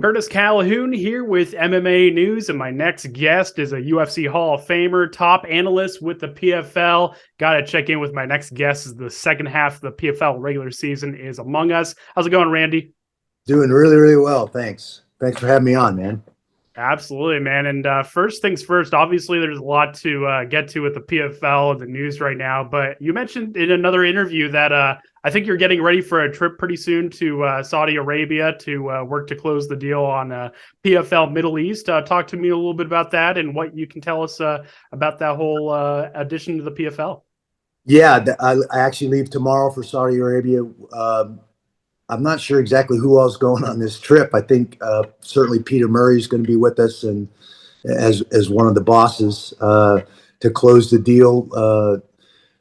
Curtis Calhoun here with MMA News, and my next guest is a UFC Hall of Famer, top analyst with the PFL. Got to check in with my next guest as the second half of the PFL regular season is among us. How's it going, Randy? Doing really, really well. Thanks. Thanks for having me on, man. Absolutely, man. And first things first, obviously there's a lot to get to with the PFL and the news right now, but you mentioned in another interview that I think you're getting ready for a trip pretty soon to Saudi Arabia to work to close the deal on PFL Middle East. Talk to me a little bit about that and what you can tell us about that whole addition to the PFL. Yeah, I actually leave tomorrow for Saudi Arabia. I'm not sure exactly who else is going on this trip. I think certainly Peter Murray is going to be with us, and as one of the bosses to close the deal.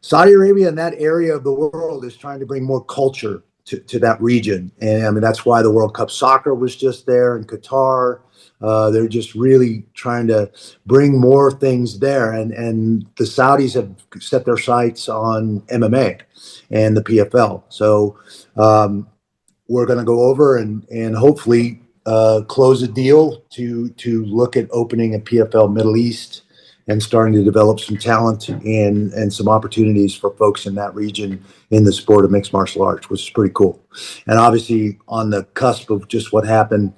Saudi Arabia and that area of the world is trying to bring more culture to that region, and I mean that's why the World Cup soccer was just there in Qatar. They're just really trying to bring more things there, and the Saudis have set their sights on MMA and the PFL. So. We're going to go over and hopefully close a deal to look at opening a PFL Middle East and starting to develop some talent and some opportunities for folks in that region in the sport of mixed martial arts, which is pretty cool. And obviously on the cusp of just what happened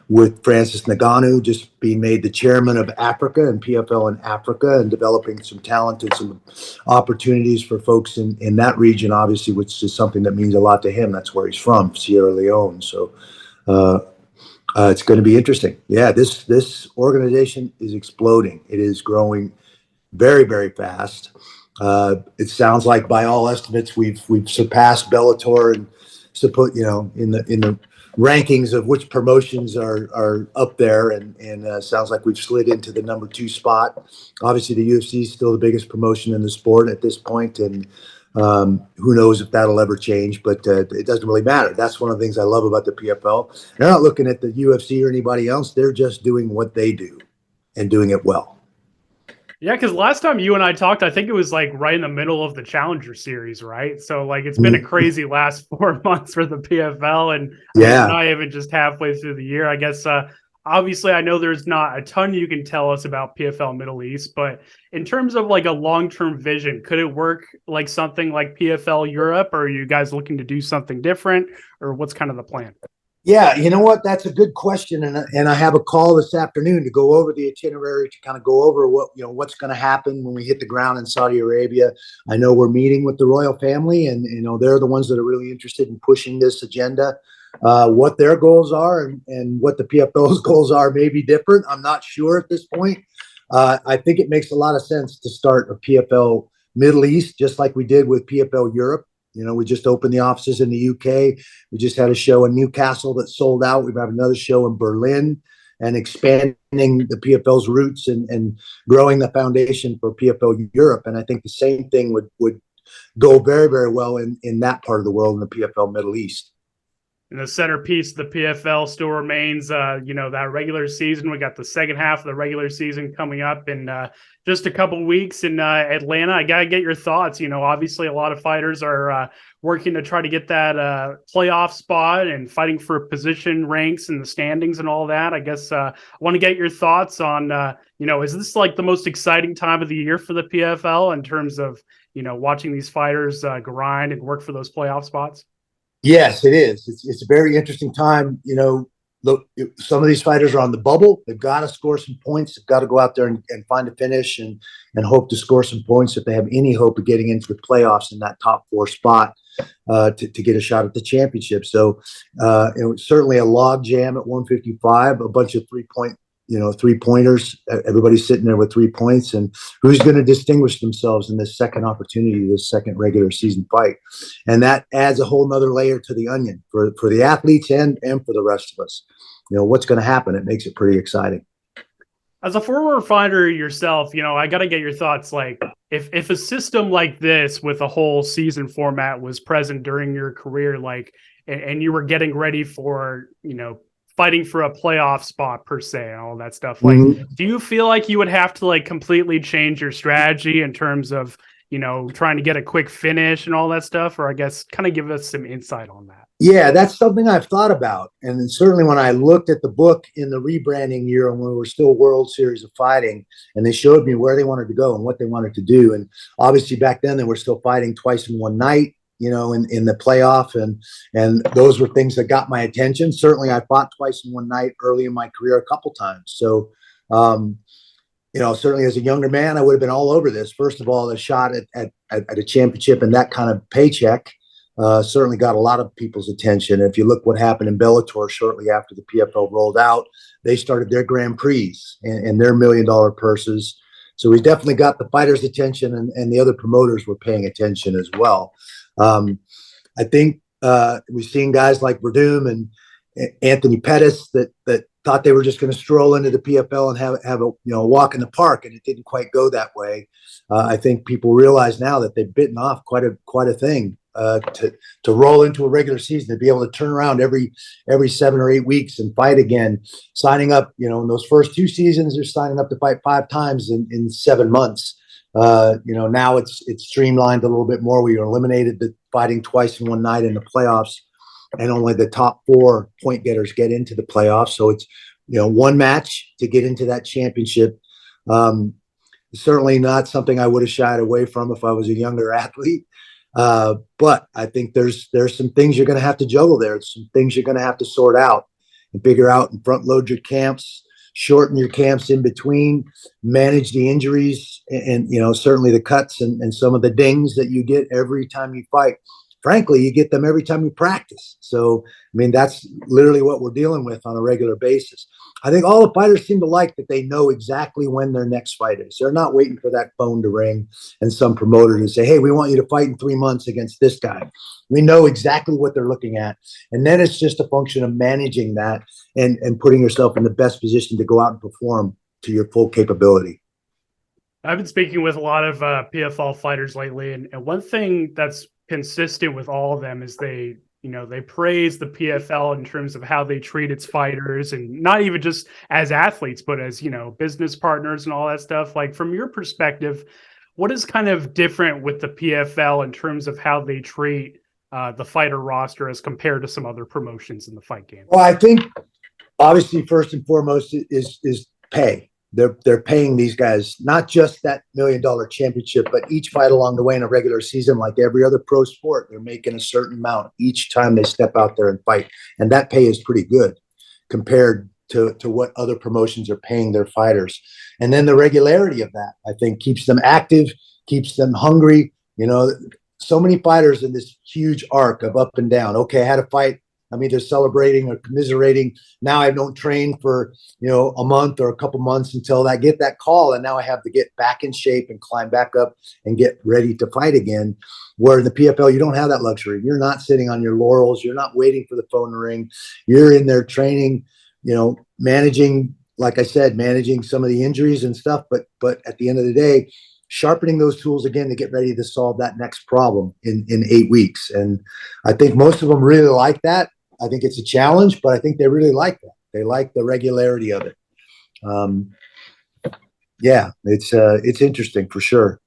with Francis Ngannou just being made the chairman of Africa and PFL in Africa and developing some talent and some opportunities for folks in that region, obviously, which is something that means a lot to him. That's where he's from, Sierra Leone. So it's going to be interesting. Yeah, this organization is exploding. It is growing very, very fast. It sounds like by all estimates, we've surpassed Bellator and in the rankings of which promotions are up there, and sounds like we've slid into the number 2 spot. Obviously, the UFC is still the biggest promotion in the sport at this point, and who knows if that'll ever change, but it doesn't really matter. That's one of the things I love about the PFL. They're not looking at the UFC or anybody else. They're just doing what they do and doing it well. Yeah, because last time you and I talked, I think it was like right in the middle of the Challenger Series, right? So like it's been a crazy last 4 months for the PFL, and yeah, we're not even just halfway through the year. I guess obviously I know there's not a ton you can tell us about PFL Middle East, but in terms of like a long-term vision, could it work like something like PFL Europe, or are you guys looking to do something different, or what's kind of the plan? Yeah, you know what? That's a good question, and I have a call this afternoon to go over the itinerary, to kind of go over what's going to happen when we hit the ground in Saudi Arabia. I know we're meeting with the royal family, and they're the ones that are really interested in pushing this agenda. What their goals are and what the PFL's goals are may be different. I'm not sure at this point. I think it makes a lot of sense to start a PFL Middle East, just like we did with PFL Europe. We just opened the offices in the UK. We just had a show in Newcastle that sold out. We have another show in Berlin, and expanding the PFL's roots and growing the foundation for PFL Europe. And I think the same thing would go very, very well in that part of the world, in the PFL Middle East. And the centerpiece of the PFL still remains, that regular season. We got the second half of the regular season coming up in just a couple weeks in Atlanta. I got to get your thoughts. Obviously a lot of fighters are working to try to get that playoff spot and fighting for position ranks and the standings and all that. I guess I want to get your thoughts on, is this like the most exciting time of the year for the PFL in terms of, watching these fighters grind and work for those playoff spots? Yes, it is. It's a very interesting time. Look, some of these fighters are on the bubble. They've got to score some points. They've got to go out there and find a finish and hope to score some points if they have any hope of getting into the playoffs in that top 4 spot to get a shot at the championship. So it was certainly a log jam at 155, a bunch of three-pointers. Everybody's sitting there with 3 points, and who's going to distinguish themselves in this second opportunity, this second regular season fight? And that adds a whole nother layer to the onion for the athletes and for the rest of us. What's going to happen? It makes it pretty exciting. As a former fighter yourself, I got to get your thoughts. Like, if a system like this with a whole season format was present during your career, like, and you were getting ready for, fighting for a playoff spot per se and all that stuff, like, do you feel like you would have to like completely change your strategy in terms of, trying to get a quick finish and all that stuff? Or I guess kind of give us some insight on that. Yeah, that's something I've thought about. And then certainly when I looked at the book in the rebranding year when we were still World Series of Fighting, and they showed me where they wanted to go and what they wanted to do. And obviously back then they were still fighting twice in one night, in the playoff. And those were things that got my attention. Certainly I fought twice in one night early in my career a couple times. So, certainly as a younger man, I would have been all over this. First of all, a shot at a championship and that kind of paycheck. Certainly got a lot of people's attention. If you look what happened in Bellator shortly after the PFL rolled out, they started their Grand Prix and their $1 million purses. So we definitely got the fighters' attention, and the other promoters were paying attention as well. I think we've seen guys like Verdum and Anthony Pettis that thought they were just going to stroll into the PFL and have a walk in the park, and it didn't quite go that way. I think people realize now that they've bitten off quite a thing. To roll into a regular season, to be able to turn around every 7 or 8 weeks and fight again, signing up, in those first 2 seasons, they're signing up to fight 5 times in 7 months. Now it's streamlined a little bit more. We eliminated the fighting twice in one night in the playoffs, and only the top 4 point getters get into the playoffs. So it's, one match to get into that championship. Certainly not something I would have shied away from if I was a younger athlete. But I think there's some things you're going to have to juggle there. Some things you're going to have to sort out and figure out and front load your camps, shorten your camps in between, manage the injuries and certainly the cuts and some of the dings that you get every time you fight. Frankly, you get them every time you practice. So, that's literally what we're dealing with on a regular basis. I think all the fighters seem to like that they know exactly when their next fight is. They're not waiting for that phone to ring and some promoter to say, hey, we want you to fight in 3 months against this guy. We know exactly what they're looking at. And then it's just a function of managing that and putting yourself in the best position to go out and perform to your full capability. I've been speaking with a lot of PFL fighters lately, and one thing that's consistent with all of them is they praise the PFL in terms of how they treat its fighters, and not even just as athletes, but as, business partners and all that stuff. Like, from your perspective, what is kind of different with the PFL in terms of how they treat the fighter roster as compared to some other promotions in the fight game? Well, I think obviously first and foremost is pay. They're paying these guys not just that $1 million championship, but each fight along the way in a regular season, like every other pro sport, they're making a certain amount each time they step out there and fight. And that pay is pretty good compared to what other promotions are paying their fighters. And then the regularity of that, I think, keeps them active, keeps them hungry. So many fighters in this huge arc of up and down. Okay, I had a fight. I'm either celebrating or commiserating. Now I don't train for, a month or a couple months until I get that call. And now I have to get back in shape and climb back up and get ready to fight again. Where in the PFL, you don't have that luxury. You're not sitting on your laurels. You're not waiting for the phone to ring. You're in there training, managing, like I said, managing some of the injuries and stuff. But at the end of the day, sharpening those tools again to get ready to solve that next problem in 8 weeks. And I think most of them really like that. I think it's a challenge, but I think they really like that. They like the regularity of it. It's interesting for sure.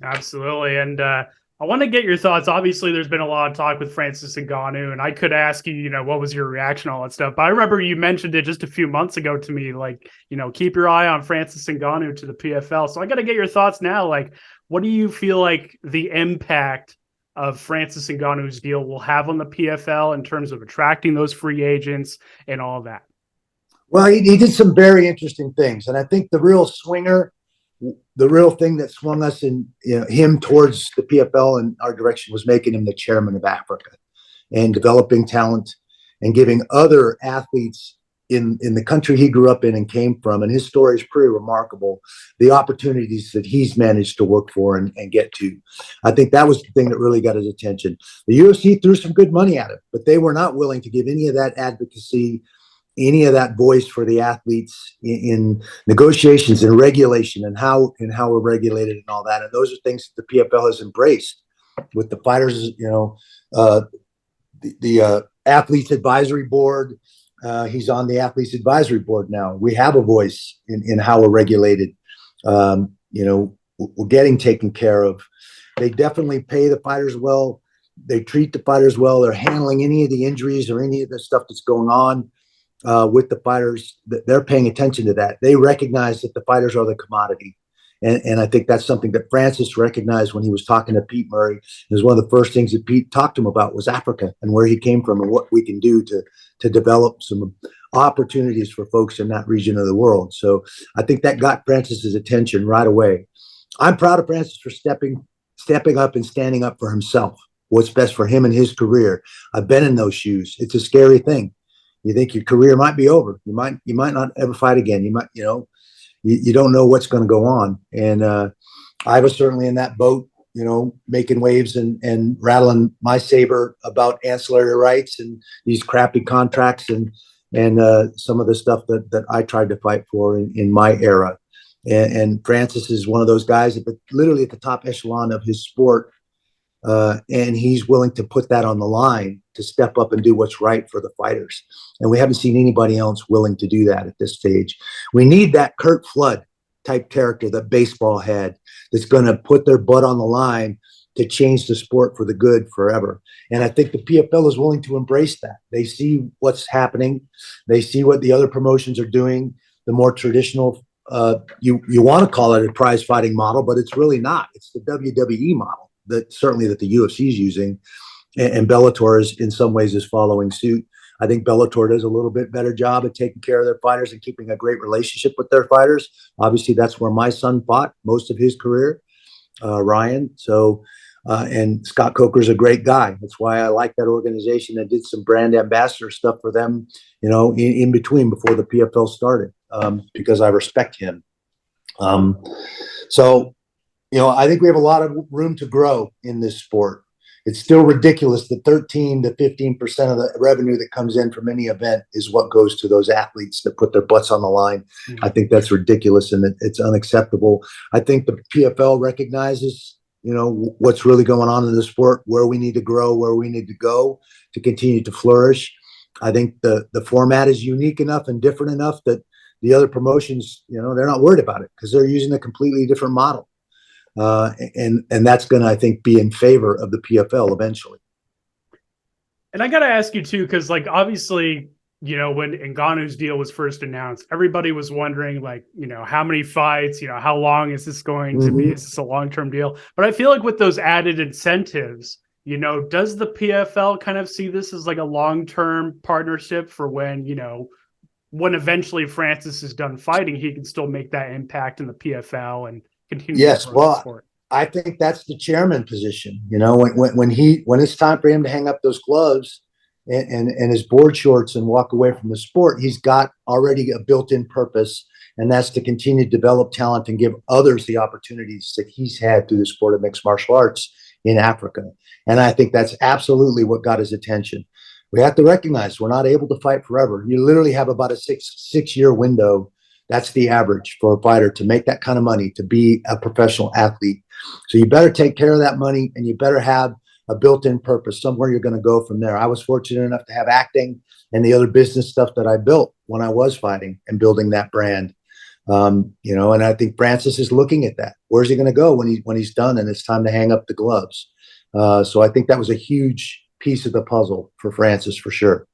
Absolutely. And I want to get your thoughts. Obviously, there's been a lot of talk with Francis Ngannou, and I could ask you, what was your reaction, all that stuff. But I remember you mentioned it just a few months ago to me, like, keep your eye on Francis Ngannou to the PFL. So I got to get your thoughts now. Like, what do you feel like the impact of Francis Ngannou's deal will have on the PFL in terms of attracting those free agents and all that? Well, he did some very interesting things. And I think the real swinger, the real thing that swung us in him towards the PFL and our direction was making him the chairman of Africa and developing talent and giving other athletes in the country he grew up in and came from. And his story is pretty remarkable. The opportunities that he's managed to work for and get to. I think that was the thing that really got his attention. The UFC threw some good money at it, but they were not willing to give any of that advocacy, any of that voice for the athletes in negotiations and regulation and how we're regulated and all that. And those are things that the PFL has embraced with the fighters, the athletes advisory board. He's on the athletes advisory board now. We have a voice in how we're regulated. were getting taken care of. They definitely pay the fighters well. They treat the fighters well. They're handling any of the injuries or any of the stuff that's going on with the fighters. They're paying attention to that. They recognize that the fighters are the commodity. And I think that's something that Francis recognized when he was talking to Pete Murray. It was one of the first things that Pete talked to him about was Africa and where he came from and what we can do to develop some opportunities for folks in that region of the world. So I think that got Francis's attention right away. I'm proud of Francis for stepping up and standing up for himself. What's best for him and his career. I've been in those shoes. It's a scary thing. You think your career might be over. You might not ever fight again. You might, you don't know what's going to go on. And I was certainly in that boat, making waves and rattling my saber about ancillary rights and these crappy contracts and some of the stuff that I tried to fight for in my era. And Francis is one of those guys literally at the top echelon of his sport. And he's willing to put that on the line to step up and do what's right for the fighters. And we haven't seen anybody else willing to do that at this stage. We need that Curt Flood type character that baseball had that's going to put their butt on the line to change the sport for the good forever. And I think the PFL is willing to embrace that. They see what's happening. They see what the other promotions are doing, the more traditional you want to call it a prize fighting model, but it's really not. It's the WWE model that the UFC is using, and Bellator is in some ways is following suit. I think Bellator does a little bit better job at taking care of their fighters and keeping a great relationship with their fighters. Obviously, that's where my son fought most of his career, Ryan. So, and Scott Coker's a great guy. That's why I like that organization. I did some brand ambassador stuff for them, in between before the PFL started, because I respect him. So, I think we have a lot of room to grow in this sport. It's still ridiculous that 13 to 15% of the revenue that comes in from any event is what goes to those athletes that put their butts on the line. Mm-hmm. I think that's ridiculous and it's unacceptable. I think the PFL recognizes, what's really going on in the sport, where we need to grow, where we need to go to continue to flourish. I think the format is unique enough and different enough that the other promotions, they're not worried about it because they're using a completely different model. And that's going to, I think, be in favor of the PFL eventually. And I got to ask you too, because obviously, when Ngannou's deal was first announced, everybody was wondering how many fights, how long is this going to be? Is this a long-term deal? But I feel like with those added incentives, does the PFL kind of see this as like a long-term partnership for when eventually Francis is done fighting, he can still make that impact in the PFL and continue. Yes, well, I think that's the chairman position. When it's time for him to hang up those gloves and his board shorts and walk away from the sport, he's got already a built-in purpose, and that's to continue to develop talent and give others the opportunities that he's had through the sport of mixed martial arts in Africa. And I think that's absolutely what got his attention. We have to recognize we're not able to fight forever. You literally have about a six-year window. That's the average for a fighter to make that kind of money, to be a professional athlete. So you better take care of that money, and you better have a built-in purpose, somewhere you're going to go from there. I was fortunate enough to have acting and the other business stuff that I built when I was fighting and building that brand. And I think Francis is looking at that. Where's he going to go when he's done and it's time to hang up the gloves? So I think that was a huge piece of the puzzle for Francis for sure.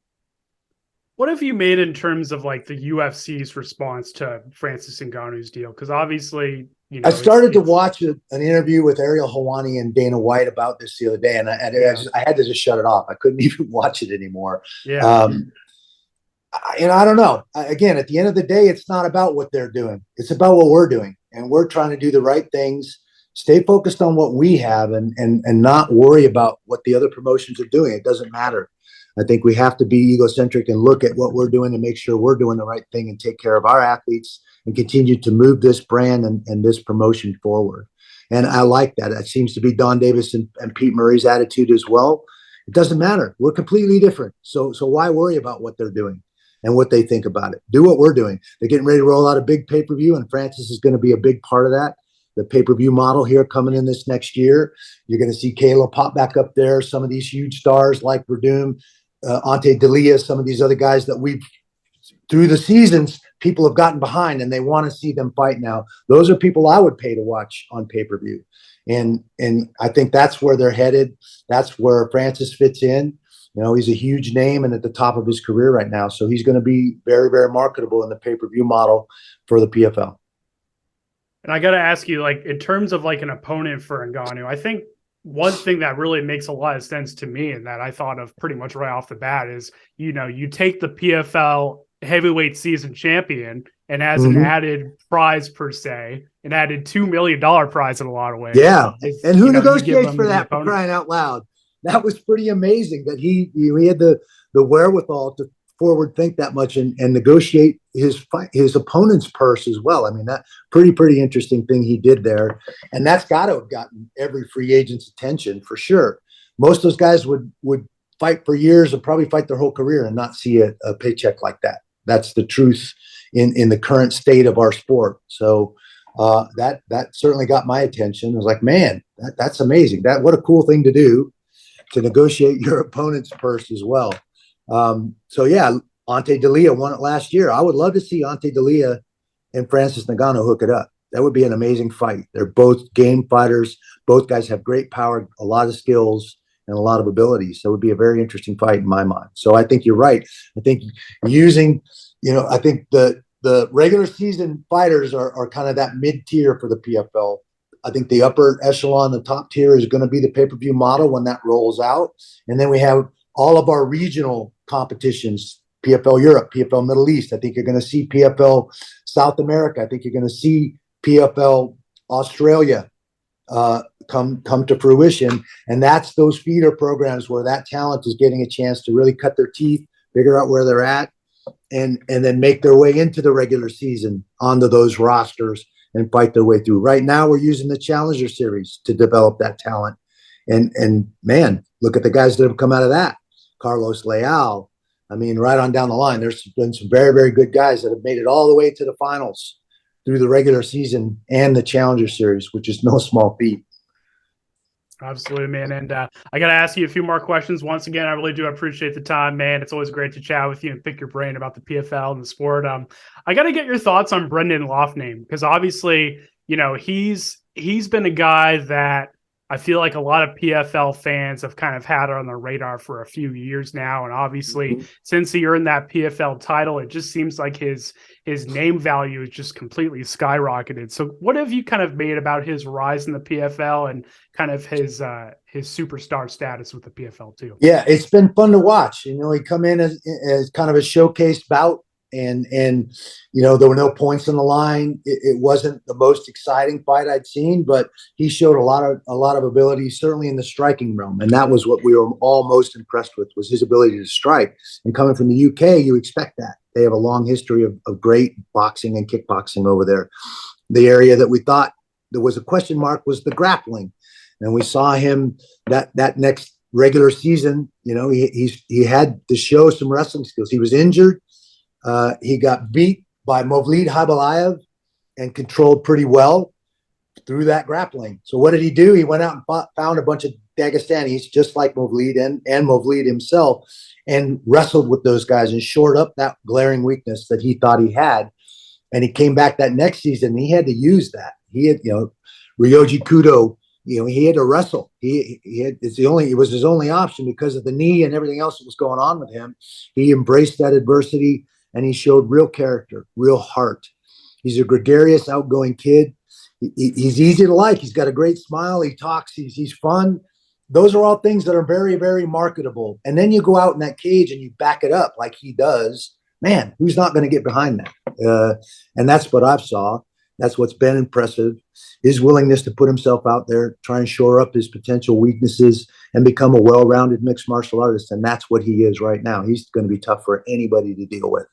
What have you made in terms of the UFC's response to Francis Ngannou's deal? Because obviously, I started to watch an interview with Ariel Helwani and Dana White about this the other day, and I had to just shut it off. I couldn't even watch it anymore. Yeah. I don't know. Again, at the end of the day, it's not about what they're doing. It's about what we're doing, and we're trying to do the right things, stay focused on what we have, and not worry about what the other promotions are doing. It doesn't matter. I think we have to be egocentric and look at what we're doing and make sure we're doing the right thing and take care of our athletes and continue to move this brand and this promotion forward. And I like that. That seems to be Don Davis and Pete Murray's attitude as well. It doesn't matter. We're completely different. So why worry about what they're doing and what they think about it? Do what we're doing. They're getting ready to roll out a big pay-per-view, and Francis is going to be a big part of that. The pay-per-view model here coming in this next year. You're going to see Kayla pop back up there. Some of these huge stars like Verdum, Ante Delia, some of these other guys that we've, through the seasons, people have gotten behind and they want to see them fight now. Those are people I would pay to watch on pay-per-view. And I think that's where they're headed. That's where Francis fits in. You know, he's a huge name and at the top of his career right now. So he's going to be very, very marketable in the pay-per-view model for the PFL. And I got to ask you, like, in terms of like an opponent for Ngannou, I think one thing that really makes a lot of sense to me and that I thought of pretty much right off the bat is, you know, you take the PFL heavyweight season champion and as an added prize per se, an added $2 million prize in a lot of ways. Yeah. And who negotiates for that, for crying out loud? That was pretty amazing that he had the wherewithal to forward think that much and negotiate his opponent's purse as well. I mean, that pretty interesting thing he did there. And that's got to have gotten every free agent's attention for sure. Most of those guys would fight for years and probably fight their whole career and not see a paycheck like that. That's the truth in the current state of our sport. So that certainly got my attention. I was like, man, that's amazing. What a cool thing to do, to negotiate your opponent's purse as well. So yeah, Ante D'Elia won it last year. I would love to see Ante D'Elia and Francis Ngannou hook it up. That would be an amazing fight. They're both game fighters. Both guys have great power, a lot of skills, and a lot of abilities. So it would be a very interesting fight in my mind. So I think you're right. I think I think the regular season fighters are kind of that mid-tier for the PFL. I think the upper echelon, the top tier, is going to be the pay-per-view model when that rolls out. And then we have all of our regional competitions, PFL Europe, PFL Middle East. I think you're going to see PFL South America. I think you're going to see PFL Australia come to fruition. And that's those feeder programs where that talent is getting a chance to really cut their teeth, figure out where they're at, and then make their way into the regular season onto those rosters and fight their way through. Right now, we're using the Challenger Series to develop that talent. And man, look at the guys that have come out of that. Carlos Leal. I mean, right on down the line, there's been some very, very good guys that have made it all the way to the finals through the regular season and the Challenger Series, which is no small feat. Absolutely, man. And I got to ask you a few more questions. Once again, I really do appreciate the time, man. It's always great to chat with you and pick your brain about the PFL and the sport. I got to get your thoughts on Brendan Loughnane, because obviously, you know, he's been a guy that I feel like a lot of PFL fans have kind of had on their radar for a few years now. And obviously, since he earned that PFL title, it just seems like his name value is just completely skyrocketed. So what have you kind of made about his rise in the PFL and kind of his superstar status with the PFL too? Yeah, it's been fun to watch. You know, he come in as kind of a showcase bout. And you know, there were no points on the line. It wasn't the most exciting fight I'd seen, but he showed a lot of ability, certainly in the striking realm, and that was what we were all most impressed with, was his ability to strike. And coming from the UK, you expect that. They have a long history of great boxing and kickboxing over there. The area that we thought there was a question mark was the grappling, and we saw him that next regular season. You know, he had to show some wrestling skills. He was injured. He got beat by Movlid Habalayev and controlled pretty well through that grappling. So what did he do? He went out and found a bunch of Dagestanis, just like Movlid and Movlid himself, and wrestled with those guys and shored up that glaring weakness that he thought he had. And he came back that next season, and he had to use that. He had, you know, Ryoji Kudo, you know, he had to wrestle. It was his only option because of the knee and everything else that was going on with him. He embraced that adversity. And he showed real character, real heart. He's a gregarious, outgoing kid. He's easy to like. He's got a great smile. He talks. He's fun. Those are all things that are very, very marketable. And then you go out in that cage and you back it up like he does. Man, who's not going to get behind that? And that's what I've saw. That's what's been impressive. His willingness to put himself out there, try and shore up his potential weaknesses, and become a well-rounded mixed martial artist. And that's what he is right now. He's going to be tough for anybody to deal with.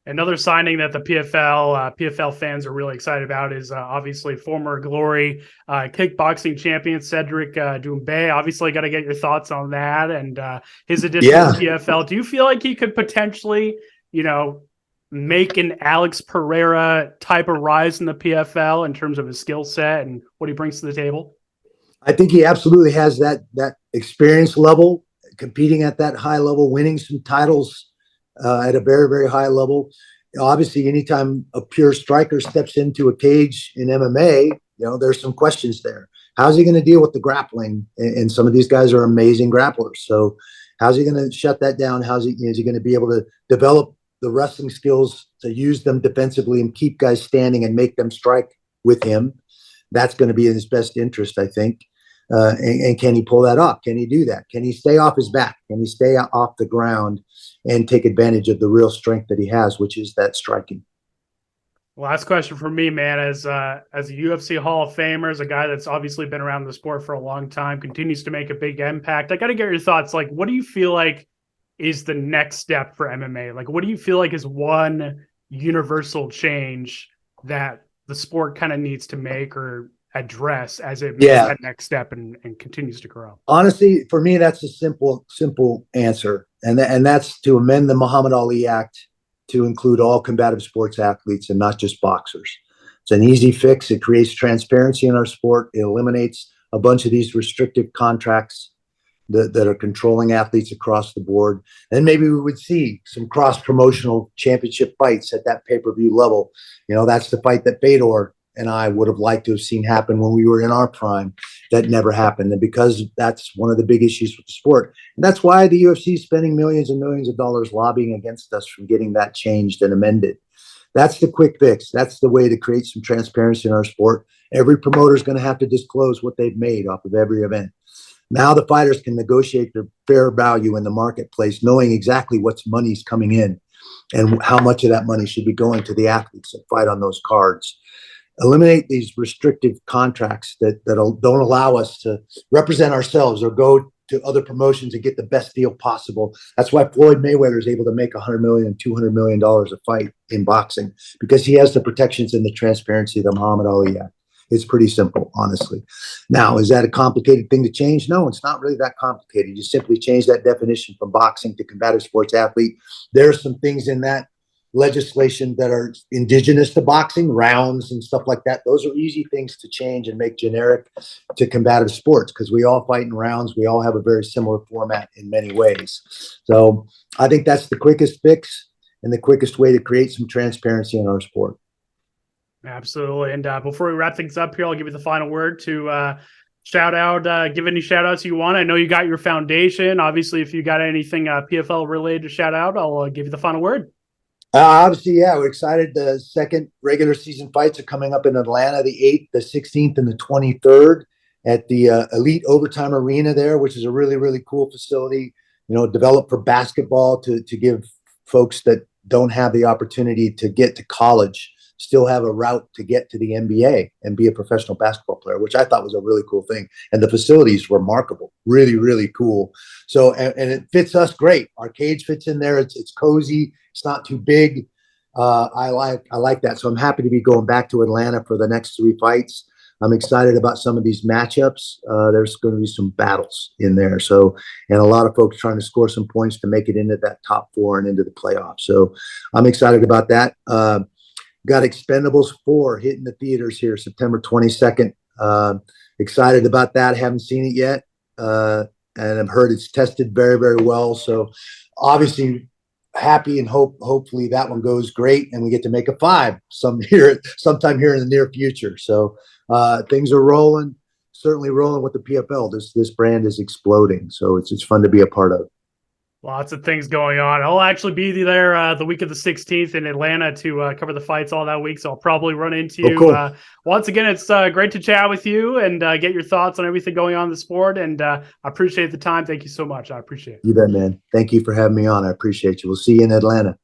Another signing that the PFL fans are really excited about is obviously former Glory kickboxing champion Cedric Doumbe. Obviously, got to get your thoughts on that and his addition to the PFL. Do you feel like he could potentially, you know, make an Alex Pereira type of rise in the PFL in terms of his skill set and what he brings to the table? I think he absolutely has that experience level, competing at that high level, winning some titles at a very, very high level. obviously, anytime a pure striker steps into a cage in MMA, there's some questions there. How's he going to deal with the grappling? And some of these guys are amazing grapplers. So how's he going to shut that down? Is he going to be able to develop the wrestling skills to use them defensively and keep guys standing and make them strike with him? That's going to be in his best interest, I think. And can he pull that off? Can he do that? Can he stay off his back? Can he stay off the ground and take advantage of the real strength that he has, which is that striking? Last question for me, man, as a UFC Hall of Famer, as a guy that's obviously been around the sport for a long time, continues to make a big impact. I got to get your thoughts. Like, what do you feel like is the next step for MMA? Like, what do you feel like is one universal change that the sport kind of needs to make or address as it makes that next step and continues to grow? Honestly, for me, that's a simple answer. And that's to amend the Muhammad Ali Act to include all combative sports athletes and not just boxers. It's an easy fix. It creates transparency in our sport. It eliminates a bunch of these restrictive contracts that are controlling athletes across the board. And maybe we would see some cross-promotional championship fights at that pay-per-view level. That's the fight that Bellator and I would have liked to have seen happen when we were in our prime. That never happened. And because that's one of the big issues with the sport. And that's why the UFC is spending millions and millions of dollars lobbying against us from getting that changed and amended. That's the quick fix. That's the way to create some transparency in our sport. Every promoter is going to have to disclose what they've made off of every event. Now the fighters can negotiate their fair value in the marketplace, knowing exactly what's money's coming in and how much of that money should be going to the athletes that fight on those cards. Eliminate these restrictive contracts that don't allow us to represent ourselves or go to other promotions and get the best deal possible. That's why Floyd Mayweather is able to make $100 million, $200 million a fight in boxing, because he has the protections and the transparency of the Muhammad Ali Act. It's pretty simple, honestly. Now, is that a complicated thing to change? No, it's not really that complicated. You simply change that definition from boxing to combative sports athlete. There are some things in that legislation that are indigenous to boxing, rounds and stuff like that. Those are easy things to change and make generic to combative sports, because we all fight in rounds. We all have a very similar format in many ways. So I think that's the quickest fix and the quickest way to create some transparency in our sport. Absolutely. And before we wrap things up here, I'll give you the final word to shout out, give any shout outs you want. I know you got your foundation. Obviously, if you got anything PFL related to shout out, I'll give you the final word. Obviously, yeah, we're excited. The second regular season fights are coming up in Atlanta, the 8th, the 16th, and the 23rd at the Elite Overtime Arena there, which is a really, really cool facility, developed for basketball to give folks that don't have the opportunity to get to college still have a route to get to the NBA and be a professional basketball player, which I thought was a really cool thing. And the facilities were remarkable, really, really cool. So, and it fits us great. Our cage fits in there. It's cozy. It's not too big. I like that. So I'm happy to be going back to Atlanta for the next 3 fights. I'm excited about some of these matchups. There's going to be some battles in there. So, and a lot of folks trying to score some points to make it into that top 4 and into the playoffs. So I'm excited about that. Got Expendables 4 hitting the theaters here September 22nd. Excited about that. Haven't seen it yet. And I've heard it's tested very, very well. So obviously happy and hopefully that one goes great and we get to make a 5 sometime here in the near future. So things are rolling, certainly rolling with the PFL. This brand is exploding. So it's fun to be a part of. Lots of things going on. I'll actually be there the week of the 16th in Atlanta to cover the fights all that week. So I'll probably run into you. Cool. Once again, it's great to chat with you and get your thoughts on everything going on in the sport. And I appreciate the time. Thank you so much. I appreciate it. You bet, man. Thank you for having me on. I appreciate you. We'll see you in Atlanta.